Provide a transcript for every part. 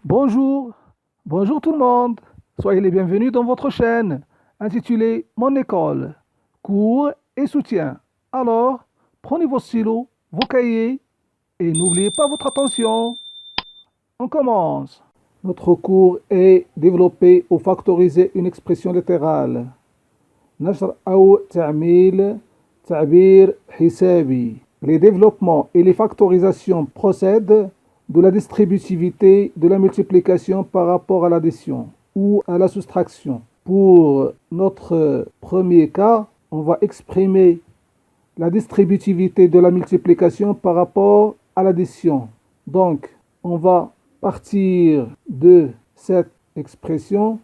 Bonjour, bonjour tout le monde. Soyez les bienvenus dans votre chaîne intitulée Mon école, cours et soutien. Alors, prenez vos stylos, vos cahiers et n'oubliez pas votre attention. On commence. Notre cours est développé ou factoriser une expression littérale. نشر أو تعميل تعبير حسابي. Les développements et les factorisations procèdent de la distributivité de la multiplication par rapport à l'addition ou à la soustraction. Pour notre premier cas, on va exprimer la distributivité de la multiplication par rapport à l'addition. Donc, on va partir de cette expression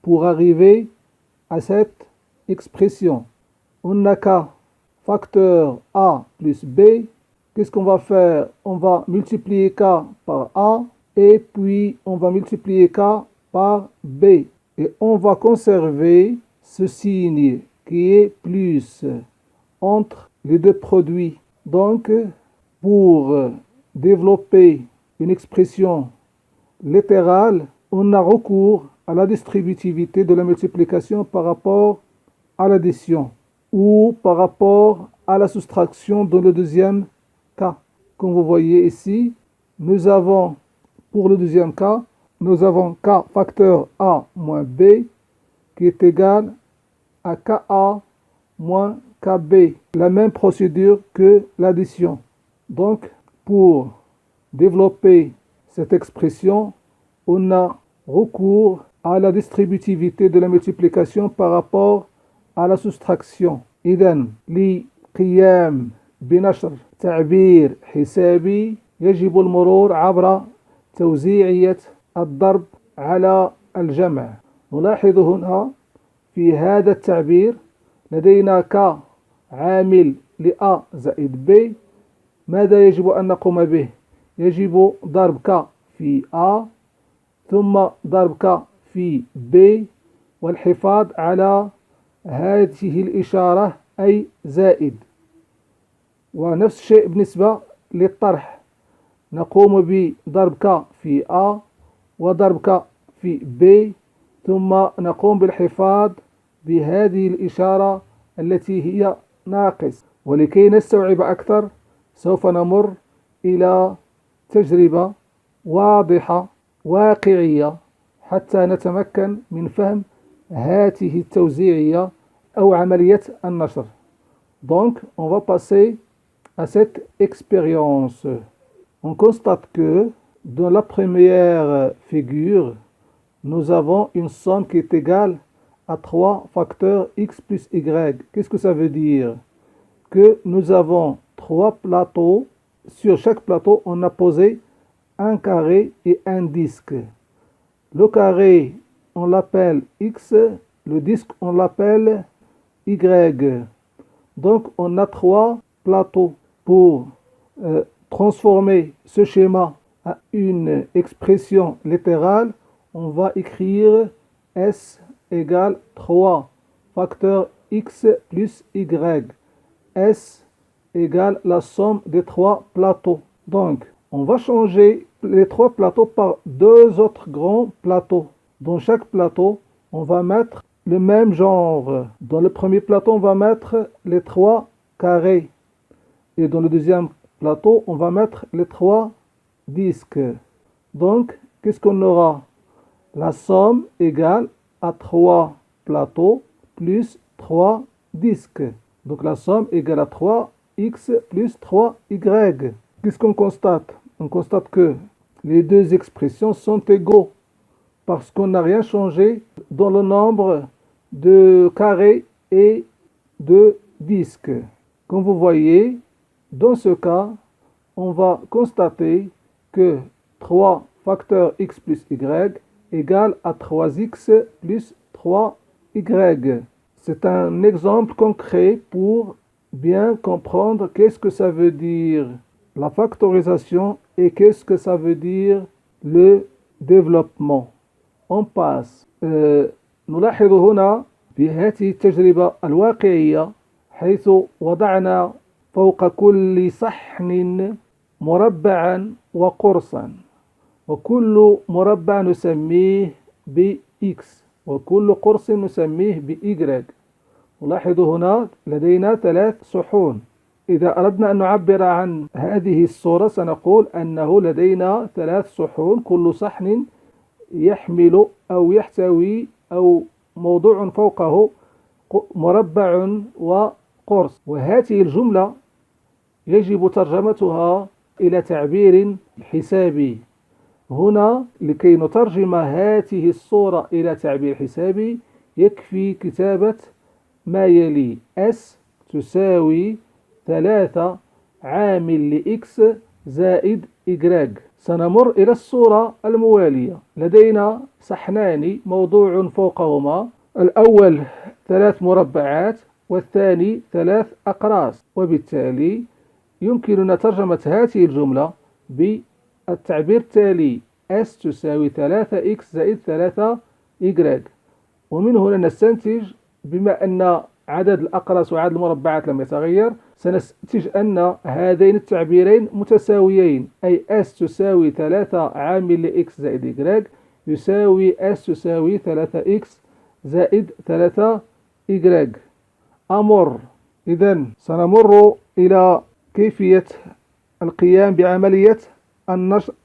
pour arriver à cette expression. On n'a qu'à facteur A plus B. Qu'est-ce qu'on va faire? On va multiplier K par A et puis on va multiplier K par B. Et on va conserver ce signe qui est plus entre les deux produits. Donc, pour développer une expression littérale, on a recours à la distributivité de la multiplication par rapport à l'addition ou par rapport à la soustraction dans le deuxième cas. Comme vous voyez ici, nous avons, pour le deuxième cas, nous avons K facteur A moins B qui est égal à KA moins KB. La même procédure que l'addition. Donc, pour développer cette expression, on a recours à la distributivité de la multiplication par rapport à la soustraction. إذن لقيام بنشر تعبير حسابي يجب المرور عبر توزيعية الضرب على الجمع. نلاحظ هنا في هذا التعبير لدينا ك عامل لأ زائد B. ماذا يجب أن نقوم به؟ يجب ضرب ك في A ثم ضرب ك في B والحفاظ على هذه الإشارة أي زائد. ونفس الشيء بالنسبة للطرح، نقوم بضرب ك في A وضرب ك في B ثم نقوم بالحفاظ بهذه الإشارة التي هي ناقص. ولكي نستوعب أكثر سوف نمر إلى تجربة واضحة واقعية حتى نتمكن من فهم هذه التوزيعية أو عملية النشر. Donc, on va passer à cette expérience. On constate que dans la première figure, nous avons une somme qui est égale à 3 facteurs x plus y. Qu'est-ce que ça veut dire? Que nous avons 3 plateaux. Sur chaque plateau, on a posé un carré et un disque. Le carré, on l'appelle x, le disque, on l'appelle y. Donc, on a 3 plateaux. Pour transformer ce schéma à une expression littérale, on va écrire S égale 3 facteur x plus y. S égale la somme des 3 plateaux. Donc, on va changer les 3 plateaux par 2 autres grands plateaux. Dans chaque plateau, on va mettre le même genre. Dans le premier plateau, on va mettre les 3 carrés. Et dans le deuxième plateau, on va mettre les 3 disques. Donc, qu'est-ce qu'on aura? La somme égale à 3 plateaux plus 3 disques. Donc, la somme égale à 3x plus 3y. Qu'est-ce qu'on constate? On constate que les deux expressions sont égaux parce qu'on n'a rien changé dans le nombre de carrés et de disques. Comme vous voyez, dans ce cas, on va constater que 3 facteur x plus y égale à 3x plus 3y. C'est un exemple concret pour bien comprendre qu'est-ce que ça veut dire la factorisation et qu'est-ce que ça veut dire le développement. On passe. نلاحظ هنا في هذه التجربة الواقعية حيث وضعنا فوق كل صحن مربعا وقرصا. وكل مربع نسميه بX وكل قرص نسميه بY. ولاحظوا هنا لدينا 3 صحون. إذا أردنا أن نعبر عن هذه الصورة سنقول أنه لدينا 3 صحون، كل صحن يحمل أو يحتوي أو موضوع فوقه مربع وقرص. وهذه الجملة يجب ترجمتها إلى تعبير حسابي. هنا لكي نترجم هذه الصورة إلى تعبير حسابي يكفي كتابة ما يلي: S تساوي 3 عامل لإكس زائد Y. سنمر إلى الصورة الموالية. لدينا صحنان موضوع فوقهما، الأول 3 مربعات والثاني 3 أقراص، وبالتالي يمكننا ترجمة هذه الجملة بالتعبير التالي: S تساوي 3X زائد 3Y. ومن هنا نستنتج بما أن عدد الأقراص وعدد المربعات لم يتغير سنستنتج أن هذين التعبيرين متساويين، أي S تساوي 3 عامل لإكس زائد Y يساوي S تساوي 3X زائد 3Y. أمر. إذن سنمر إلى كيفية القيام بعملية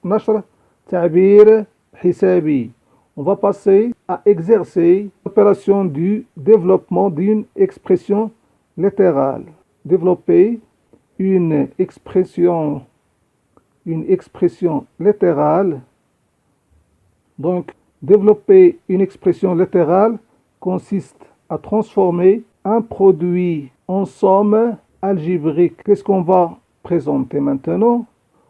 نشر تعبير حسابي. On va passer à exercer l'opération du développement d'une expression littérale. Développer une expression littérale. Donc, développer une expression littérale consiste à transformer un produit en somme algébrique. Qu'est-ce qu'on va présenter maintenant?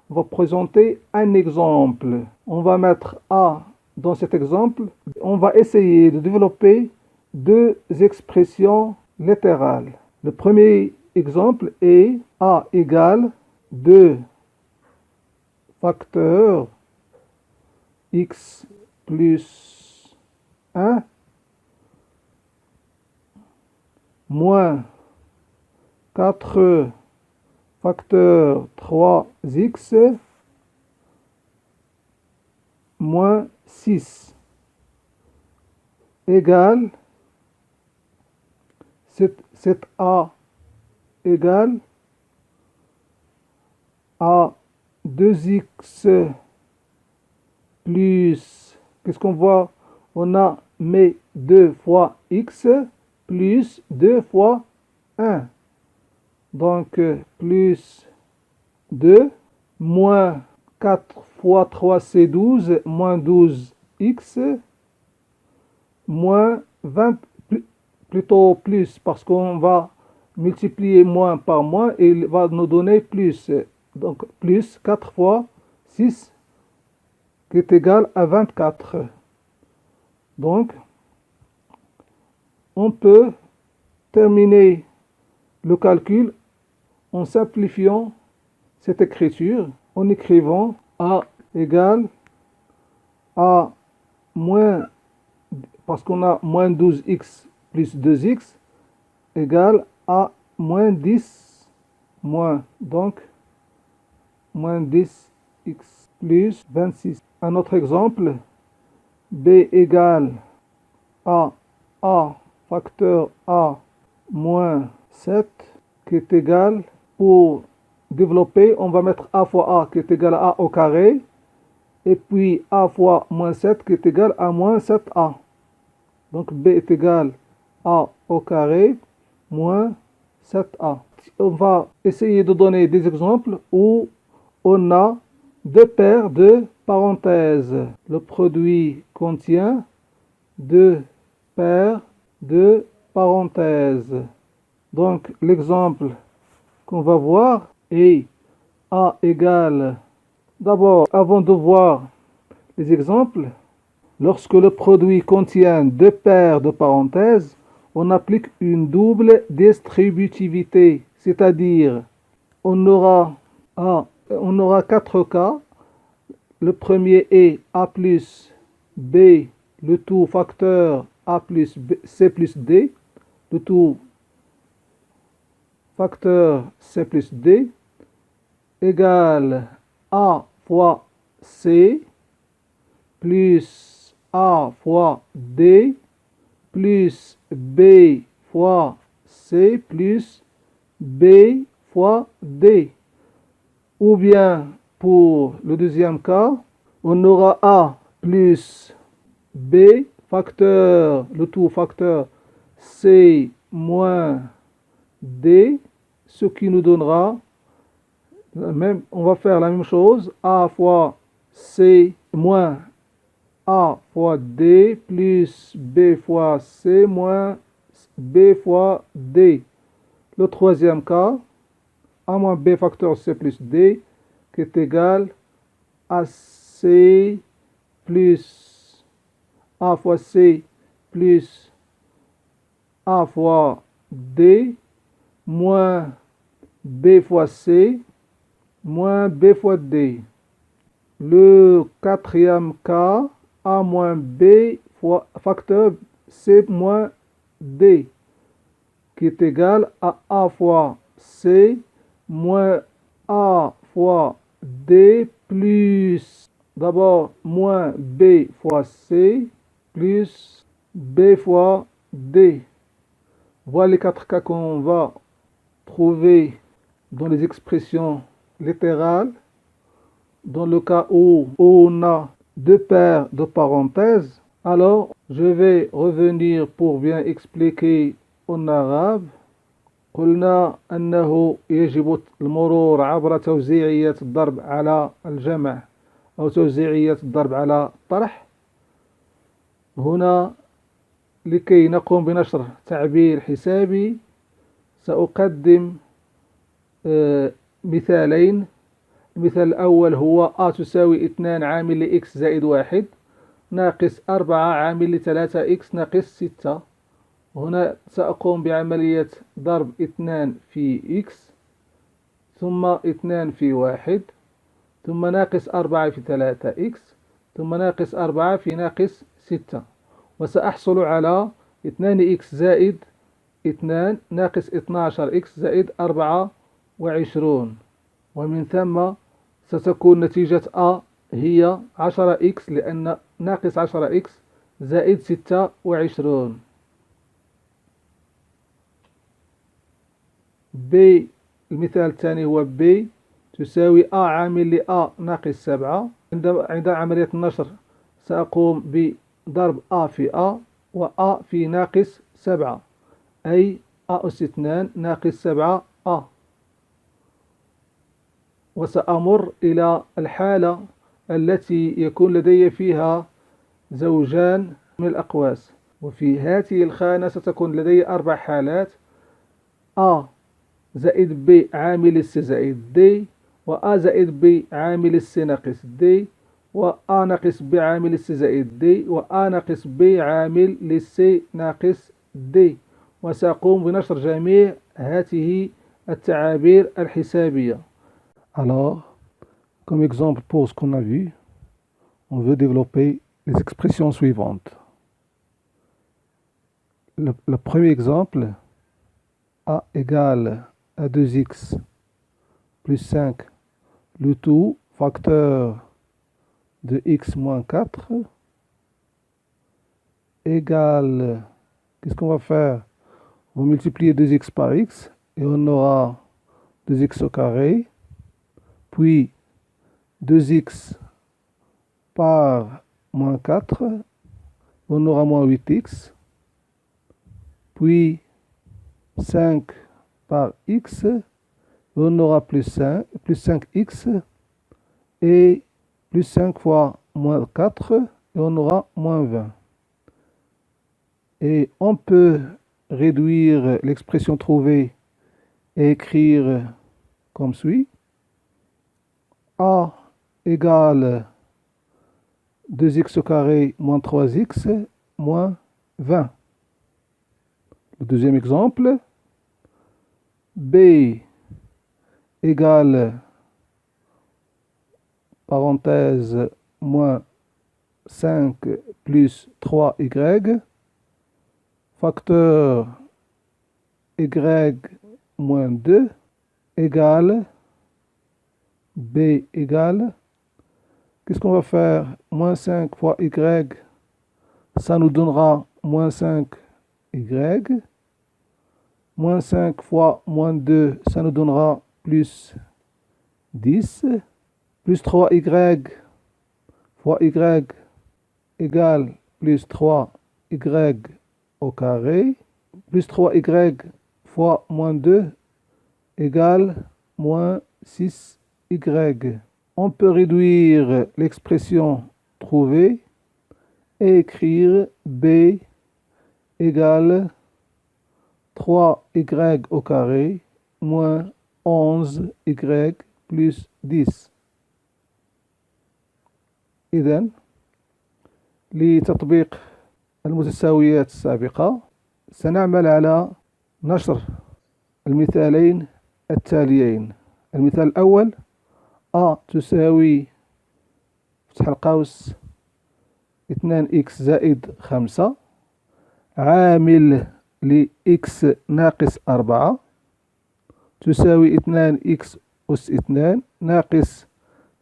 On va présenter un exemple. On va mettre A dans cet exemple. On va essayer de développer 2 expressions littérales. Le premier exemple est A égale 2 facteurs X plus 1 moins 4 facteur 3x moins 6 égale 7a égale à 2x plus, qu'est-ce qu'on voit? On a mais 2 fois x plus 2 fois 1. Donc, plus 2, moins 4 fois 3, c'est 12, moins 12x, moins 20, plutôt plus, parce qu'on va multiplier moins par moins et il va nous donner plus. Donc, plus 4 fois 6, qui est égal à 24. Donc, on peut terminer le calcul en simplifiant cette écriture, en écrivant A égale à moins, parce qu'on a moins 12x plus 2x, égale à moins 10, moins, donc, moins 10x plus 26. Un autre exemple, B égale à A facteur A moins 7 qui est égal, pour développer, on va mettre A fois A qui est égal à A au carré, et puis A fois moins 7 qui est égal à moins 7A. Donc B est égal à A au carré moins 7A. On va essayer de donner des exemples où on a 2 paires de parenthèses. Le produit contient 2 paires de parenthèses. Donc l'exemple qu'on va voir est A égale, d'abord avant de voir les exemples, lorsque le produit contient 2 paires de parenthèses, on applique une double distributivité, c'est-à-dire on aura 4 cas. Le premier est A plus B, le tout facteur A plus B, C plus D, le tout facteur C plus D, égale A fois C plus A fois D plus B fois C plus B fois D. Ou bien, pour le deuxième cas, on aura A plus B, facteur, le tout facteur C moins D, ce qui nous donnera, même, on va faire la même chose, A fois C moins A fois D plus B fois C moins B fois D. Le troisième cas, A moins B facteur C plus D, qui est égal à C plus A fois C plus A fois D moins B fois C moins B fois D. Le quatrième cas, A moins B fois facteur C moins D, qui est égal à A fois C moins A fois D plus d'abord moins B fois C plus B fois D. Voilà les quatre cas qu'on va trouver dans les expressions littérales. Dans le cas où on a deux paires de parenthèses, alors je vais revenir pour bien expliquer en arabe. قلنا أنه يجب المرور عبر توزيعية الضرب على الجمع أو توزيعية الضرب على الطرح. هنا لكي نقوم بنشر تعبير حسابي سأقدم مثالين. المثال الأول هو A تساوي 2 عامل لإكس زائد 1 ناقص 4 عامل ل3 إكس ناقص 6. هنا سأقوم بعملية ضرب 2 في إكس ثم 2 في 1 ثم ناقص 4 في 3 إكس ثم ناقص 4 في ناقص 6، وسأحصل على 2 إكس زائد 2 ناقص 12 إكس زائد 24، ومن ثم ستكون نتيجة A هي 10 إكس لأن ناقص 10 إكس زائد 26. B المثال الثاني هو B تساوي A عامل ل A ناقص 7. عند عملية النشر سأقوم بضرب A في A و A في ناقص 7، أي A أس 2 ناقص 7 A. وسأمر إلى الحالة التي يكون لدي فيها زوجان من الأقواس، وفي هذه الخانة ستكون لدي 4 حالات: A زائد B عامل الس زائد D، و A زائد B عامل الس ناقص D، و A ناقص B عامل الس زائد D، و A ناقص B عامل للس ناقص D. وسأقوم بنشر جميع هذه التعابير الحسابية. Alors, comme exemple pour ce qu'on a vu, on veut développer les expressions suivantes. Le premier exemple, A égale à 2x plus 5, le tout facteur de x moins 4, égale, qu'est-ce qu'on va faire? On va multiplier 2x par x et on aura 2x au carré, puis 2x par moins 4, on aura moins 8x, puis 5 par x, on aura plus 5x, et plus 5 fois moins 4, et on aura moins 20. Et on peut réduire l'expression trouvée et écrire comme suit: A égale 2x au carré moins 3x moins 20. Le deuxième exemple, B égale, parenthèse, moins 5 plus 3y, facteur y moins 2 égale, B égale Qu'est-ce qu'on va faire? Moins 5 fois y, ça nous donnera moins 5y. Moins 5 fois moins 2, ça nous donnera plus 10. Plus 3y fois y égale plus 3y au carré. Plus 3y fois moins 2 égale moins 6y. On peut réduire l'expression trouvée et écrire b égale 3y au carré moins 11y plus 10. إذن لتطبيق المتساويات السابقة سنعمل على نشر المثالين التاليين. المثال الأول a تساوي فتح القوس 2x زائد 5 عامل ل x ناقص 4 تساوي 2x أس 2 ناقص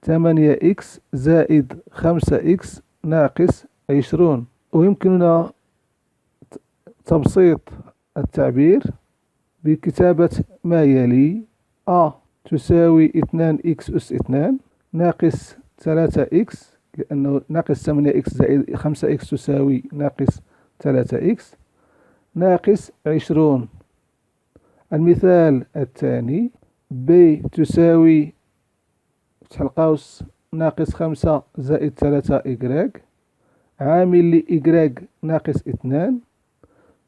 8x زائد 5x ناقص 20. ويمكننا تبسيط التعبير بكتابة ما يلي: a تساوي 2x أس 2 ناقص 3x لأنه ناقص 8x زائد 5x تساوي ناقص 3x ناقص 20. المثال الثاني b تساوي فتح القوس ناقص 5 زائد 3y عامل ل y ناقص 2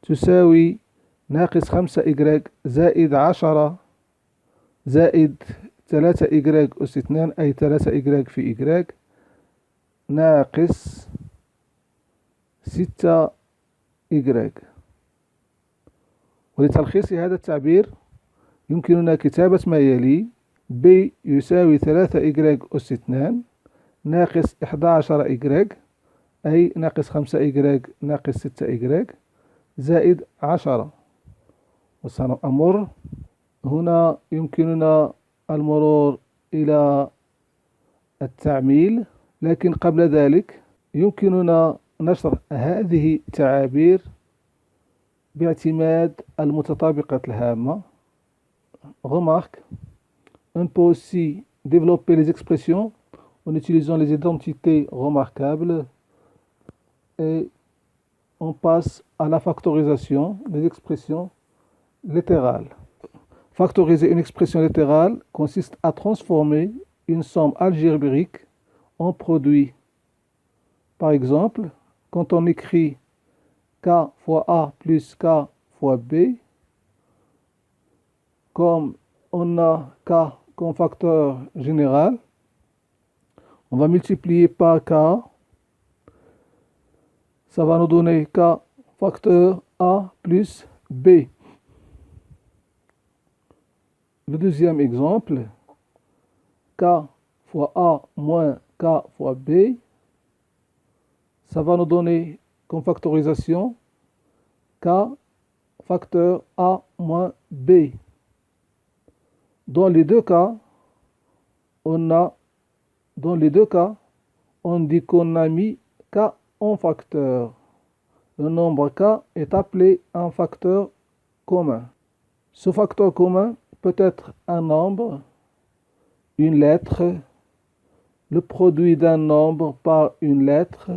تساوي ناقص 5y زائد 10 زائد 3y أس 2 أي 3y في y ناقص 6y. ولتلخيص هذا التعبير يمكننا كتابة ما يلي: b يساوي 3y أس 2 ناقص 11y أي ناقص 5y ناقص 6y زائد 10. وسنمر هنا يمكننا المرور إلى التعميل، لكن قبل ذلك يمكننا نشر هذه التعابير باعتماد المتطابقات الهامة. Remarque, on peut aussi développer les expressions en utilisant les identités remarquables et on passe à la factorisation des expressions littérales. Factoriser une expression littérale consiste à transformer une somme algébrique en produit. Par exemple, quand on écrit k fois a plus k fois b, comme on a k comme facteur général, on va multiplier par k, ça va nous donner k facteur a plus b. Le deuxième exemple, k fois a moins k fois b, ça va nous donner comme factorisation k facteur a moins b. Dans les deux cas, on dit qu'on a mis k en facteur. Le nombre k est appelé un facteur commun. Ce facteur commun peut être un nombre, une lettre, le produit d'un nombre par une lettre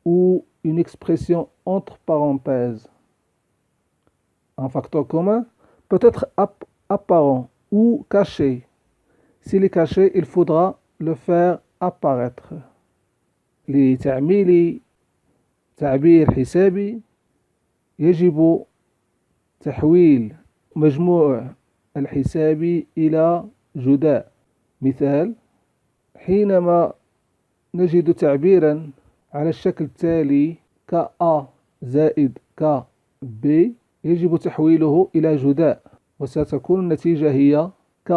ou une expression entre parenthèses. Un facteur commun peut être apparent ou caché. S'il est caché, il faudra le faire apparaître. لتعميل تعبير حسابي يجب تحويل مجموع الحسابي إلى جداء. مثال: حينما نجد تعبيرا على الشكل التالي كa زائد kb يجب تحويله إلى جداء، وستكون النتيجة هي k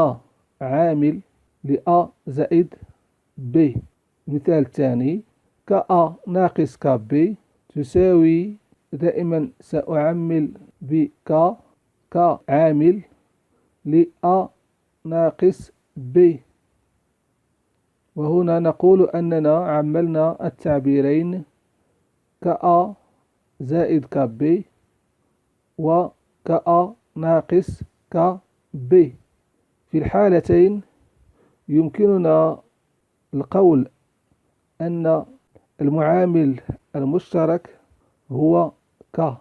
عامل لa زائد b. مثال ثاني: كa ناقص kb تساوي، دائما سأعمل بk عامل لa ناقص b. وهنا نقول أننا عملنا التعبيرين كأ زائد كب وكأ ناقص كب. في الحالتين يمكننا القول أن المعامل المشترك هو ك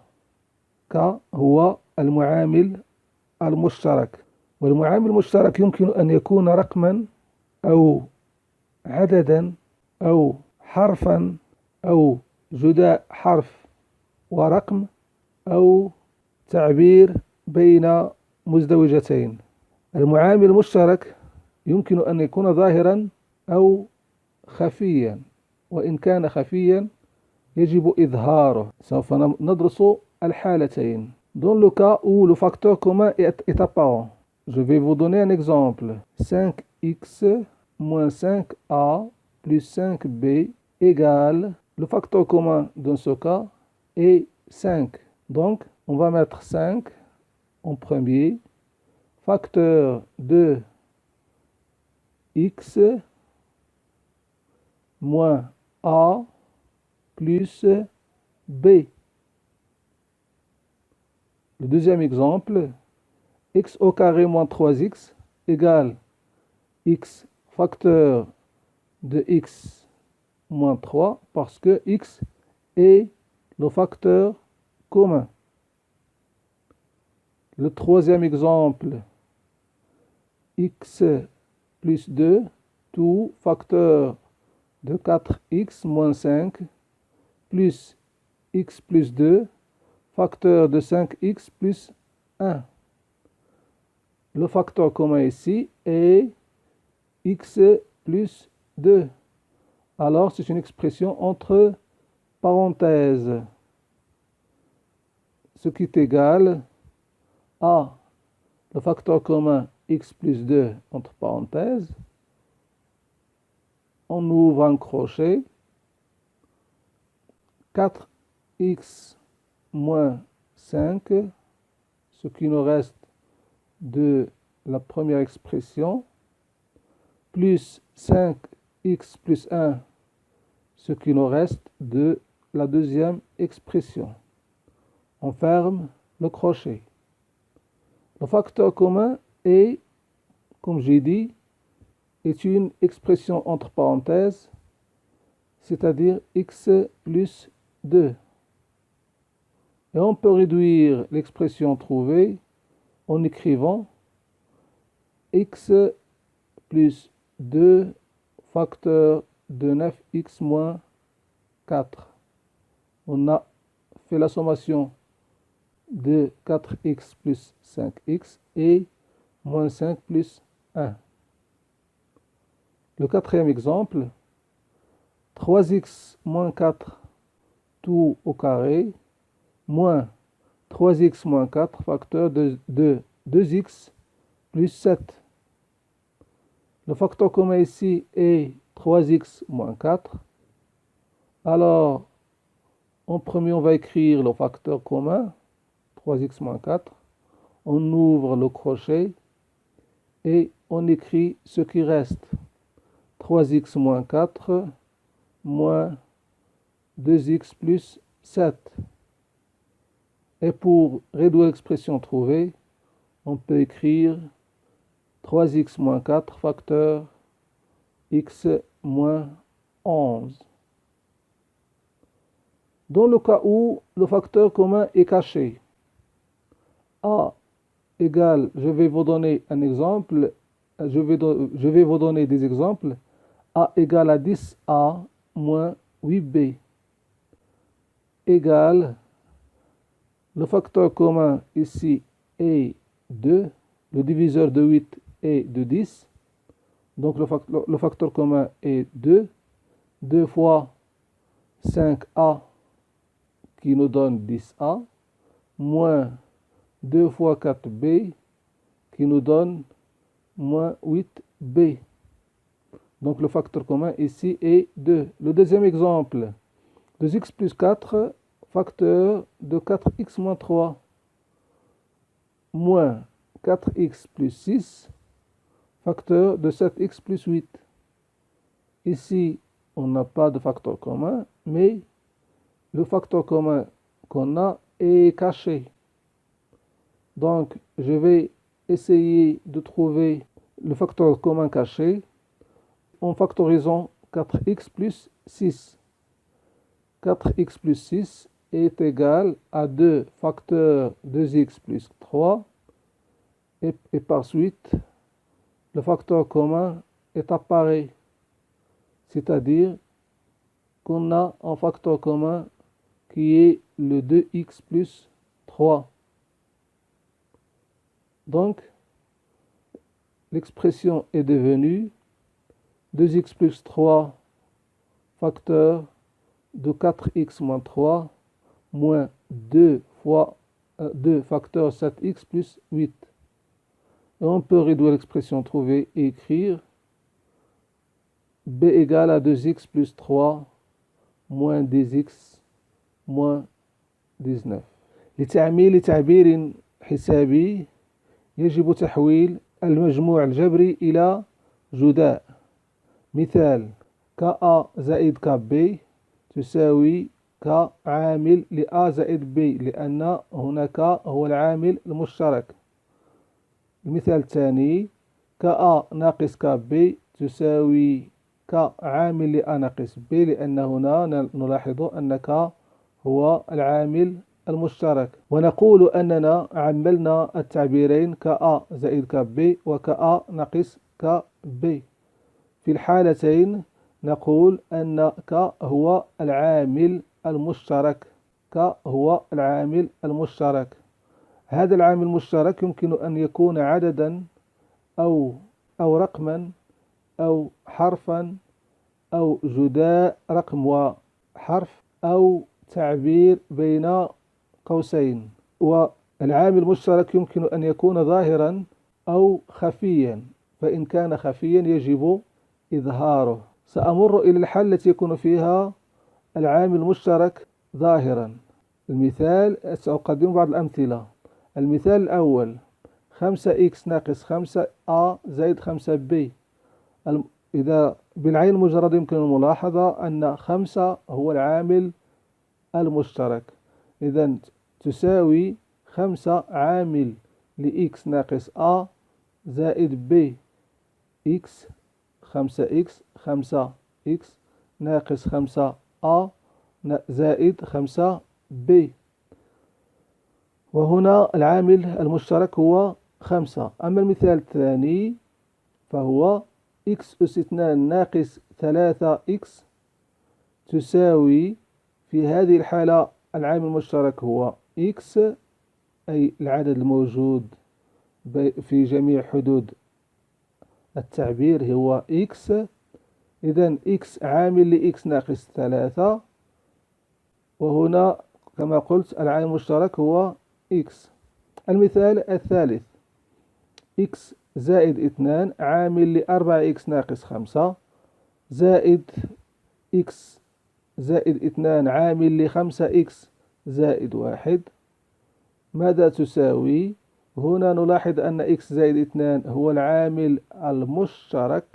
هو المعامل المشترك، والمعامل المشترك يمكن أن يكون رقما أو عددا أو حرفا أو جداء حرف ورقم أو تعبير بين مزدوجتين. المعامل المشترك يمكن أن يكون ظاهرا أو خفيا، وإن كان خفيا يجب إظهاره. سوف ندرس الحالتين. Dans le cas où le facteur commun est apparent, je vais vous donner un exemple. 5x moins 5a plus 5b égale, le facteur commun dans ce cas est 5. Donc, on va mettre 5 en premier, facteur de x moins a plus b. Le deuxième exemple, x au carré moins 3x égale x facteur de x moins 3 parce que x est le facteur commun. Le troisième exemple, x plus 2, tout facteur de 4x moins 5 plus x plus 2, facteur de 5x plus 1. Le facteur commun ici est x plus 2. Alors, c'est une expression entre parenthèses, ce qui est égal à le facteur commun x plus 2 entre parenthèses. On ouvre un crochet, 4x moins 5, ce qui nous reste de la première expression, plus 5x plus 1, ce qui nous reste de la deuxième expression. On ferme le crochet. Le facteur commun est, comme j'ai dit, est une expression entre parenthèses, c'est-à-dire x plus 2. Et on peut réduire l'expression trouvée en écrivant x plus 2 facteur de 9x moins 4. On a fait la sommation de 4x plus 5x et moins 5 plus 1. Le quatrième exemple, 3x moins 4 tout au carré moins 3x moins 4 facteur de 2x plus 7. Le facteur commun ici est 3x moins 4. Alors, en premier, on va écrire le facteur commun, 3x moins 4. On ouvre le crochet et on écrit ce qui reste. 3x moins 4 moins 2x plus 7. Et pour réduire l'expression trouvée, on peut écrire 3x moins 4 facteur x moins 11. Dans le cas où le facteur commun est caché, a égale, je vais vous donner un exemple, je vais vous donner des exemples, a égale à 10a moins 8b égale, le facteur commun ici est 2, le diviseur de 8 est de 10, donc le facteur commun est 2, 2 fois 5a qui nous donne 10a, moins 2 fois 4b qui nous donne moins 8b. Donc le facteur commun ici est 2. Le deuxième exemple, 2x plus 4, facteur de 4x moins 3, moins 4x plus 6, facteur de 7x plus 8. Ici, on n'a pas de facteur commun, mais le facteur commun qu'on a est caché. Donc, je vais essayer de trouver le facteur commun caché en factorisant 4x plus 6. 4x plus 6 est égal à 2 facteurs 2x plus 3 et par suite, le facteur commun est appareil, c'est-à-dire qu'on a un facteur commun qui est le 2x plus 3. Donc, l'expression est devenue 2x plus 3 facteur de 4x moins 3 moins 2 fois 2 facteur 7x plus 8. Et on peut réduire l'expression trouvée et écrire b égale à 2x plus 3 moins 10x moins 19. لتعميل تعبير حسابي يجب تحويل المجموع الجبري إلى جداء. مثال كa زائد kb تساوي ك عامل لa زائد b لأن هناك هو العامل المشترك. المثال الثاني كa ناقص kb تساوي ك عامل لa ناقص b لأن هنا نلاحظ أن ك هو العامل المشترك. ونقول أننا عملنا التعبيرين كa زائد kb وكa ناقص kb. في الحالتين نقول أن ك هو العامل المشترك. ك هو العامل المشترك. هذا العامل المشترك يمكن أن يكون عددا أو رقما أو حرفا أو جداء رقم وحرف أو تعبير بين قوسين. والعامل المشترك يمكن أن يكون ظاهرا أو خفيا، فإن كان خفيا يجب إظهاره. سأمر إلى الحالة التي يكون فيها العامل المشترك ظاهرا. المثال سأقدم بعض الأمثلة. المثال الأول 5x ناقص 5a زائد 5b. إذا بالعين المجردة يمكن الملاحظة أن 5 هو العامل المشترك، إذا تساوي 5 عامل لx ناقص a زائد b x 5x 5x ناقص 5a زائد 5b. وهنا العامل المشترك هو 5. أما المثال الثاني فهو x أس 2 ناقص 3x تساوي في هذه الحالة العامل المشترك هو x أي العدد الموجود في جميع حدود التعبير هو x. إذن x عامل لx ناقص 3 وهنا كما قلت العامل المشترك هو x. المثال الثالث x زائد 2 عامل ل4x ناقص 5 زائد x زائد 2 عامل ل5x زائد 1. ماذا تساوي؟ هنا نلاحظ أن x زائد 2 هو العامل المشترك،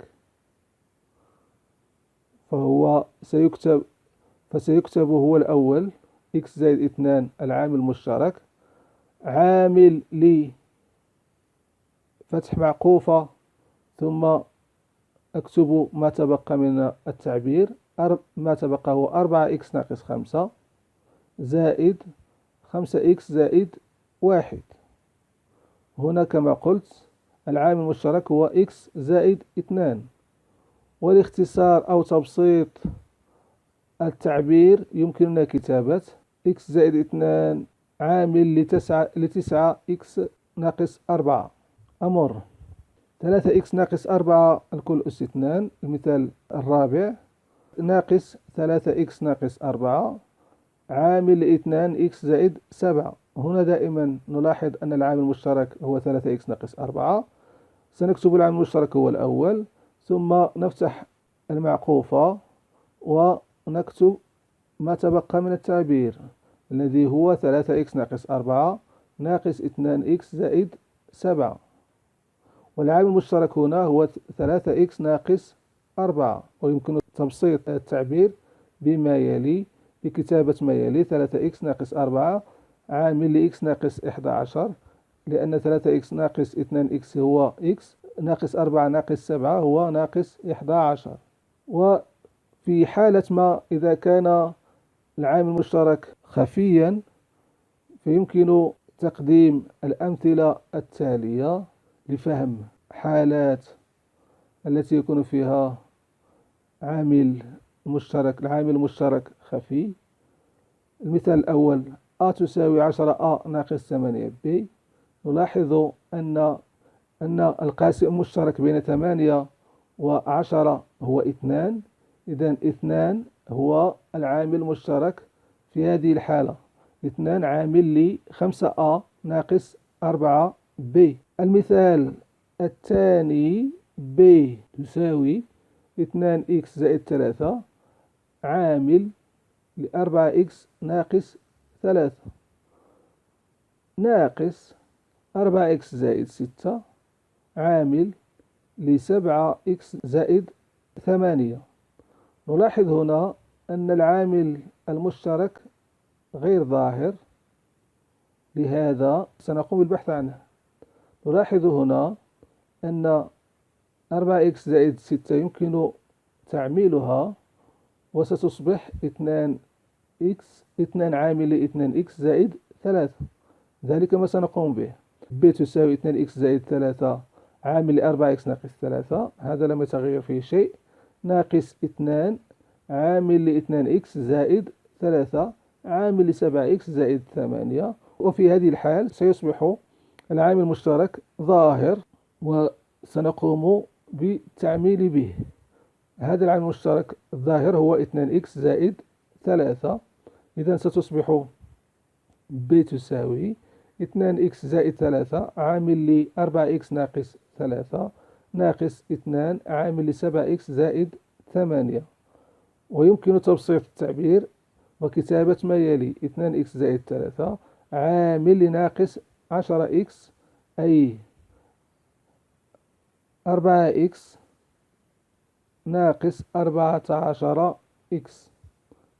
فسيكتب هو الأول x زائد 2 العامل المشترك عامل فتح معقوفة ثم أكتب ما تبقى من التعبير. ما تبقى هو 4x ناقص 5 زائد 5x زائد 1. هنا كما قلت العامل المشترك هو x زائد 2. والاختصار أو تبسيط التعبير يمكننا كتابة x زائد 2 عامل لتسعة x ناقص 4. أمر 3x ناقص 4 الكل أس 2. المثال الرابع ناقص 3x ناقص 4 عامل 2x زائد 7. هنا دائما نلاحظ أن العامل المشترك هو 3x ناقص 4. سنكتب العامل المشترك هو الأول ثم نفتح المعقوفة ونكتب ما تبقى من التعبير الذي هو 3x ناقص 4 ناقص 2x زائد 7. والعامل المشترك هنا هو 3x ناقص 4 ويمكن تبسيط التعبير بما يلي، بكتابة ما يلي: 3x ناقص 4 عامل لx ناقص 11، لأن 3x ناقص 2x هو x، ناقص 4 ناقص 7 هو ناقص 11. وفي حالة ما إذا كان العامل المشترك خفيا فيمكن تقديم الأمثلة التالية لفهم حالات التي يكون فيها العامل المشترك خفي. المثال الأول: A تساوي 10A ناقص 8B. نلاحظ أن القاسم المشترك بين 8 و10 هو 2، إذن 2 هو العامل المشترك في هذه الحالة. 2 عامل لي 5A ناقص 4B. المثال الثاني: B تساوي 2x زائد 3 عامل ل4x ناقص 3 ناقص 4x زائد 6 عامل ل7x زائد 8. نلاحظ هنا أن العامل المشترك غير ظاهر، لهذا سنقوم بالبحث عنه. نلاحظ هنا أن 4x زائد 6 يمكن تعميلها وستصبح 2 عامل ل2x زائد 3، ذلك ما سنقوم به. b تساوي 2x زائد 3 عامل ل4x ناقص 3، هذا لم يتغير فيه شيء، ناقص 2 عامل ل2x زائد 3 عامل ل7x زائد 8. وفي هذه الحال سيصبح العامل المشترك ظاهر وسنقوم بالتعميل به. هذا العامل المشترك الظاهر هو 2x زائد 3، إذن ستصبح b تساوي 2x زائد 3 عامل ل4x ناقص 3 ناقص 2 عامل ل7x زائد 8. ويمكن تبسيط التعبير وكتابة ما يلي: 2x زائد 3 عامل لناقص 10x، أي 4x ناقص 14x،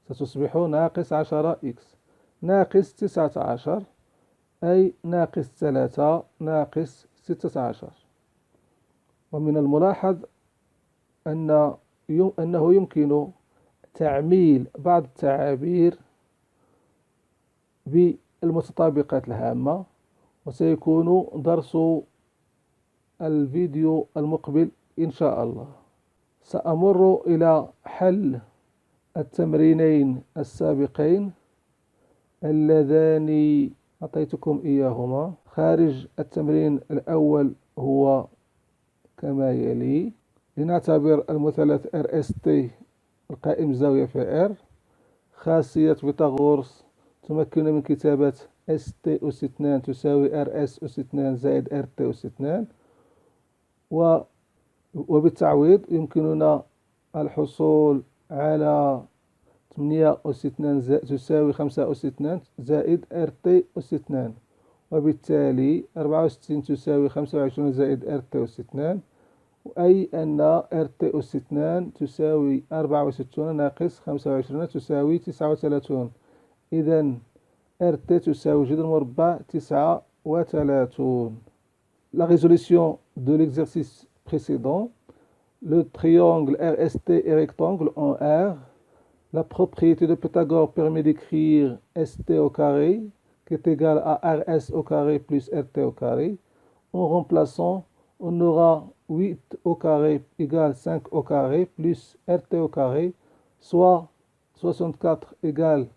ستصبح ناقص 10x، ناقص 19 أي ناقص 3 ناقص 16. ومن الملاحظ أنه يمكن تعميل بعض التعابير بالمتطابقات الهامة، وسيكون درس الفيديو المقبل إن شاء الله. سأمر إلى حل التمرينين السابقين اللذان أعطيتكم إياهما. خارج التمرين الأول هو كما يلي: لنعتبر المثلث RST القائم الزاوية في R. خاصية فيثاغورس تمكن من كتابة ST أس 2 تساوي RS أس 2 زائد RT أس 2. وبالتعويض يمكننا الحصول على 8 أس 2 تساوي 5 أس 2 زائد RT أس 2، وبالتالي 64 تساوي 25 زائد RT أس 2، أي أن RT أس 2 تساوي 64 ناقص 25 تساوي 39. إذن RT تساوي جذر مربع 39. La résolution de l'exercice précédent: le triangle RST est rectangle en R. La propriété de Pythagore permet d'écrire ST au carré qui est égal à RS au carré plus RT au carré. En remplaçant, on aura 8 au carré égale 5 au carré plus RT au carré, soit 64 égale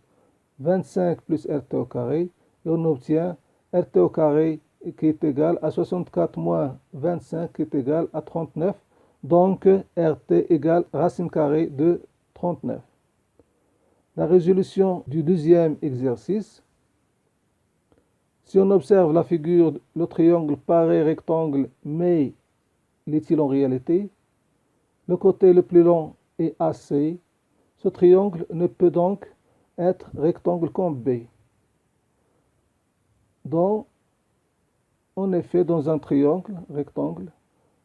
25 plus RT au carré, et on obtient RT au carré qui est égal à 64 moins 25 qui est égal à 39. Donc RT égale racine carrée de 39. La résolution du deuxième exercice: si on observe la figure, le triangle paraît rectangle, mais l'est-il en réalité? Le côté le plus long est AC. Ce triangle ne peut donc être rectangle comme B. Donc, en effet, dans un triangle rectangle,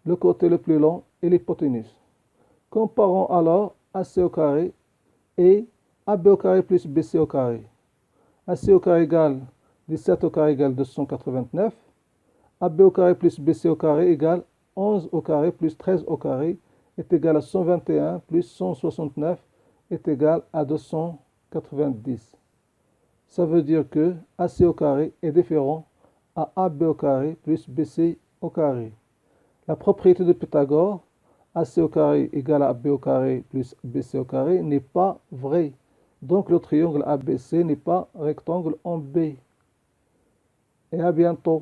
le côté le plus long est l'hypoténuse. Comparons alors AC au carré et AB au carré plus BC au carré. AC au carré égale 17 au carré égale 289. AB au carré plus BC au carré égale 11 au carré plus 13 au carré est égal à 121 plus 169 est égal à 290. Ça veut dire que AC au carré est différent à AB au carré plus BC au carré. La propriété de Pythagore, AC au carré égale à AB au carré plus BC au carré, n'est pas vraie. Donc le triangle ABC n'est pas rectangle en B. Et à bientôt.